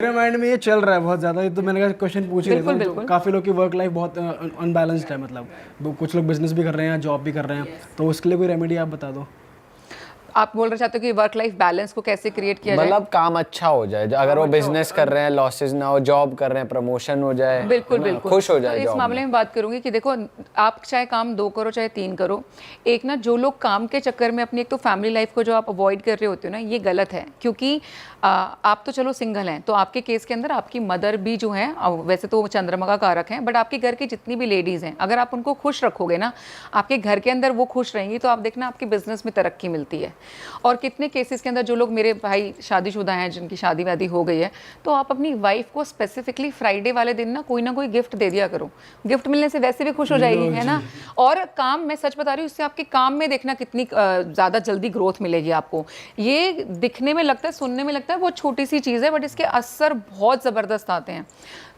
मेरे माइंड में ये चल रहा है बहुत ज़्यादा, ये तो मैंने कहा क्वेश्चन पूछ ही लेता हूँ। तो काफ़ी लोग की वर्क लाइफ बहुत अनबैलेंस्ड है, मतलब कुछ लोग बिजनेस भी कर रहे हैं, जॉब भी कर रहे हैं, तो उसके लिए कोई रेमेडी आप बता दो। आप बोलना चाहते हो कि वर्क लाइफ बैलेंस को कैसे क्रिएट किया जाए? मतलब काम अच्छा हो जाए, अगर वो बिजनेस कर रहे हैं लॉसेस ना हो, जॉब कर रहे हैं प्रमोशन हो जाए, बिल्कुल बिल्कुल खुश हो तो जाए इस जॉब मामले में बात करूंगी कि देखो, आप चाहे काम 2 करो चाहे 3 करो, एक ना जो लोग काम के चक्कर में अपनी एक तो फैमिली लाइफ को जो आप अवॉइड कर रहे होते हो ना, ये गलत है। क्योंकि आप तो चलो सिंगल हैं, तो आपके केस के अंदर आपकी मदर भी जो है, वैसे तो चंद्रमा का कारक है, बट आपके घर की जितनी भी लेडीज़ हैं, अगर आप उनको खुश रखोगे ना, आपके घर के अंदर वो खुश रहेंगी, तो आप देखना आपकी बिजनेस में तरक्की मिलती है। और कितने केसेस के अंदर जो लोग, मेरे भाई शादीशुदा हैं जिनकी शादी वादी हो गई है, तो आप अपनी वाइफ को स्पेसिफिकली फ्राइडे वाले दिन ना कोई गिफ्ट दे दिया करो। गिफ्ट मिलने से वैसे भी खुश हो जाएगी, है ना। और काम, मैं सच बता रही हूँ, इससे आपके काम में देखना कितनी ज़्यादा जल्दी ग्रोथ मिलेगी आपको। ये दिखने में लगता है, सुनने में लगता है बहुत छोटी सी चीज़ है, बट इसके असर बहुत ज़बरदस्त आते हैं।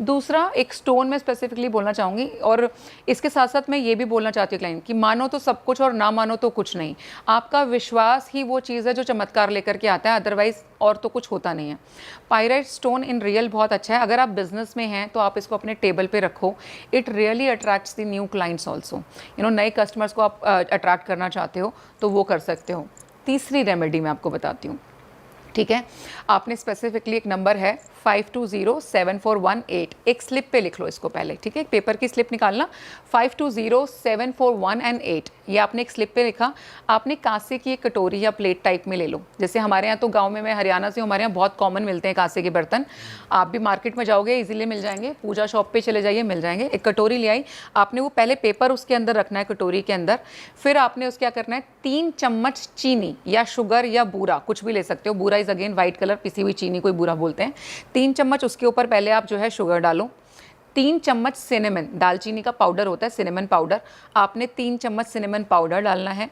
दूसरा, एक स्टोन में स्पेसिफिकली बोलना चाहूँगी, और इसके साथ साथ मैं ये भी बोलना चाहती हूँ क्लाइंट कि मानो तो सब कुछ और ना मानो तो कुछ नहीं। आपका विश्वास ही वो चीज़ है जो चमत्कार लेकर के आता है, अदरवाइज और तो कुछ होता नहीं है। पाइराइट स्टोन इन रियल बहुत अच्छा है। अगर आप बिजनेस में हैं तो आप इसको अपने टेबल पे रखो। It really attracts the new clients also. नए कस्टमर्स को आप अट्रैक्ट करना चाहते हो तो वो कर सकते हो। तीसरी रेमेडी मैं आपको बताती हूँ, ठीक है। आपने स्पेसिफिकली एक नंबर है 520741 एक स्लिप पे लिख लो इसको पहले, ठीक है। एक पेपर की स्लिप निकालना, 520741 ये आपने एक स्लिप पे लिखा। आपने कांसे की एक कटोरी या प्लेट टाइप में ले लो। जैसे हमारे यहाँ तो गांव में, मैं हरियाणा से हूँ, हमारे यहाँ बहुत कॉमन मिलते हैं कांसे के बर्तन। आप भी मार्केट में जाओगे इजीली मिल जाएंगे, पूजा शॉप पे चले जाइए मिल जाएंगे। एक कटोरी ले आई आपने, वो पहले पेपर उसके अंदर रखना है कटोरी के अंदर। फिर आपने उसके क्या करना है, 3 चम्मच चीनी या शुगर या बूरा, कुछ भी ले सकते हो। बूरा इज अगेन वाइट कलर, पिसी हुई चीनी कोई बूरा बोलते हैं। 3 चम्मच उसके ऊपर पहले आप जो है शुगर डालो। 3 चम्मच सिनेमन, दालचीनी का पाउडर होता है सिनेमन पाउडर, आपने 3 चम्मच सिनेमन पाउडर डालना है।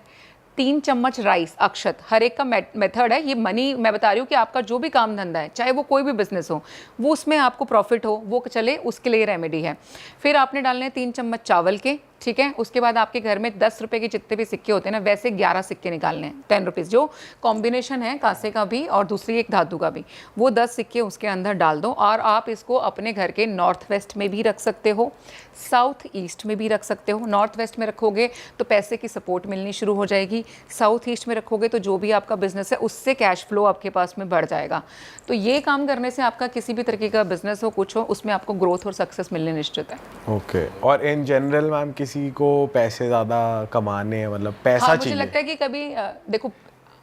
3 चम्मच राइस, अक्षत। हर एक का मेथड है, ये मनी मैं बता रही हूँ कि आपका जो भी काम धंधा है, चाहे वो कोई भी बिजनेस हो, वो उसमें आपको प्रॉफिट हो, वो चले, उसके लिए रेमेडी है। फिर आपने डालने हैं 3 चम्मच चावल के, ठीक है। उसके बाद आपके घर में 10 रुपए के जितने भी सिक्के होते हैं ना, वैसे 11 सिक्के निकालने हैं, 10 रुपीज़, जो कॉम्बिनेशन है कांसे का भी और दूसरी एक धातु का भी, वो 10 सिक्के उसके अंदर डाल दो। और आप इसको अपने घर के नॉर्थ वेस्ट में भी रख सकते हो, साउथ ईस्ट में भी रख सकते हो। नॉर्थ वेस्ट में रखोगे तो पैसे की सपोर्ट मिलनी शुरू हो जाएगी, साउथ ईस्ट में रखोगे तो जो भी आपका बिजनेस है उससे कैश फ्लो आपके पास में बढ़ जाएगा। तो ये काम करने से आपका किसी भी तरीके का बिजनेस हो, कुछ हो, उसमें आपको ग्रोथ और सक्सेस मिलने निश्चित है। ओके। और इन जनरल मैम किसी को पैसे ज़्यादा कमाने हैं, मतलब पैसा हाँ, चाहिए, मुझे लगता है कि कभी देखो,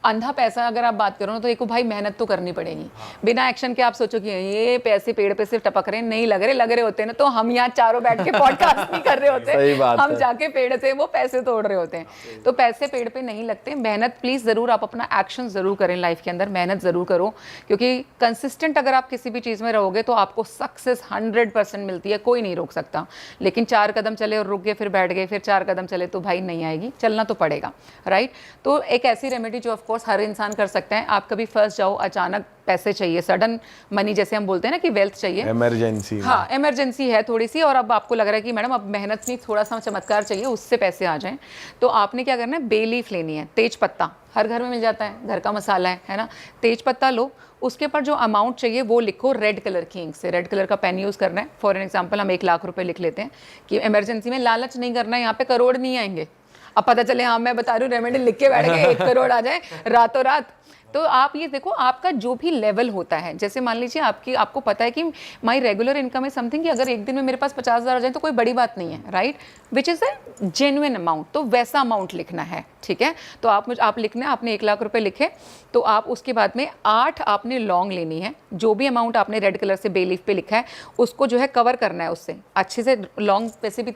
अंधा पैसा अगर आप बात करो ना, तो एक भाई मेहनत तो करनी पड़ेगी। बिना एक्शन के आप सोचो कि ये पैसे पेड़ पे सिर्फ टपक रहे हैं, नहीं लग रहे होते हैं ना, तो हम यहाँ चारों बैठ के पॉडकास्ट नहीं कर रहे होते। सही बात हम है। जाके पेड़ से वो पैसे तोड़ रहे होते हैं। तो पैसे पेड़ पे नहीं लगते। मेहनत प्लीज जरूर, आप अपना एक्शन जरूर करें लाइफ के अंदर, मेहनत जरूर करो, क्योंकि कंसिस्टेंट अगर आप किसी भी चीज में रहोगे तो आपको सक्सेस 100% मिलती है, कोई नहीं रोक सकता। लेकिन 4 कदम चले और रुक गए, फिर बैठ गए, फिर 4 कदम चले, तो भाई नहीं आएगी, चलना तो पड़ेगा, राइट। तो एक ऐसी रेमेडी जो ऑफकोर्स हर इंसान कर सकते हैं। आप कभी फंस जाओ, अचानक पैसे चाहिए, सडन मनी, जैसे हम बोलते हैं ना कि वेल्थ चाहिए, इमरजेंसी, हाँ इमरजेंसी है थोड़ी सी, और अब आपको लग रहा है कि मैडम अब मेहनत नहीं, थोड़ा सा चमत्कार चाहिए, उससे पैसे आ जाएं, तो आपने क्या करना है, बे लीफ लेनी है, तेज पत्ता, हर घर में मिल जाता है, घर का मसाला है ना। तेज पत्ता लो, उसके ऊपर जो अमाउंट चाहिए वो लिखो रेड कलर की इंक से, रेड कलर का पेन यूज़ करना है। फॉर एग्जाम्पल हम 1 लाख रुपए लिख लेते हैं कि इमरजेंसी में, लालच नहीं करना है, यहाँ पे करोड़ नहीं आएंगे। अब पता चले, हाँ मैं बता रही हूँ रेमेडी लिख के बैठ गए 1 करोड़ आ जाए रातों रात। तो आप ये देखो, आपका जो भी लेवल होता है, जैसे मान लीजिए आपको पता है कि माई रेगुलर इनकम है समथिंग, कि अगर एक दिन में मेरे पास 50,000 आ जाए तो कोई बड़ी बात नहीं है, right, which is a genuine amount, तो वैसा अमाउंट लिखना है, ठीक है। तो आप लिखना है, आपने 1 लाख रुपए लिखे, तो आप उसके बाद में 8 आपने लौंग लेनी है, जो भी अमाउंट आपने रेड कलर से बे लीफ पे लिखा है उसको जो है कवर करना है उससे अच्छे से। लौंग वैसे भी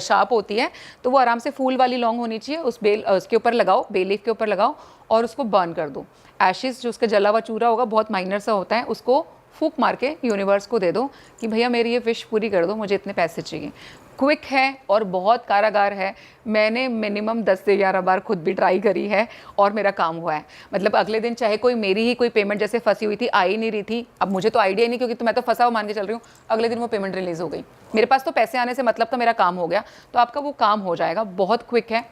शार्प होती है, तो वो आराम से फूल वाली लौंग होनी चाहिए, उसके ऊपर लगाओ, बे लीफ के ऊपर लगाओ और उसको बर्न कर दो। एशिस, जो उसका जला हुआ चूरा होगा, बहुत माइनर सा होता है, उसको फूक मार के यूनिवर्स को दे दो कि भैया मेरी ये विश पूरी कर दो, मुझे इतने पैसे चाहिए। क्विक है और बहुत कारागार है। मैंने मिनिमम 10 से 11 बार खुद भी ट्राई करी है और मेरा काम हुआ है। मतलब अगले दिन चाहे कोई मेरी ही कोई पेमेंट जैसे फंसी हुई थी, आ ही नहीं रही थी, अब मुझे तो आइडिया ही नहीं, क्योंकि तो मैं तो फंसा हुआ मान के चल रही हूँ, अगले दिन वो पेमेंट रिलीज हो गई। मेरे पास तो पैसे आने से मतलब तो मेरा काम हो गया। तो आपका वो काम हो जाएगा, बहुत क्विक है।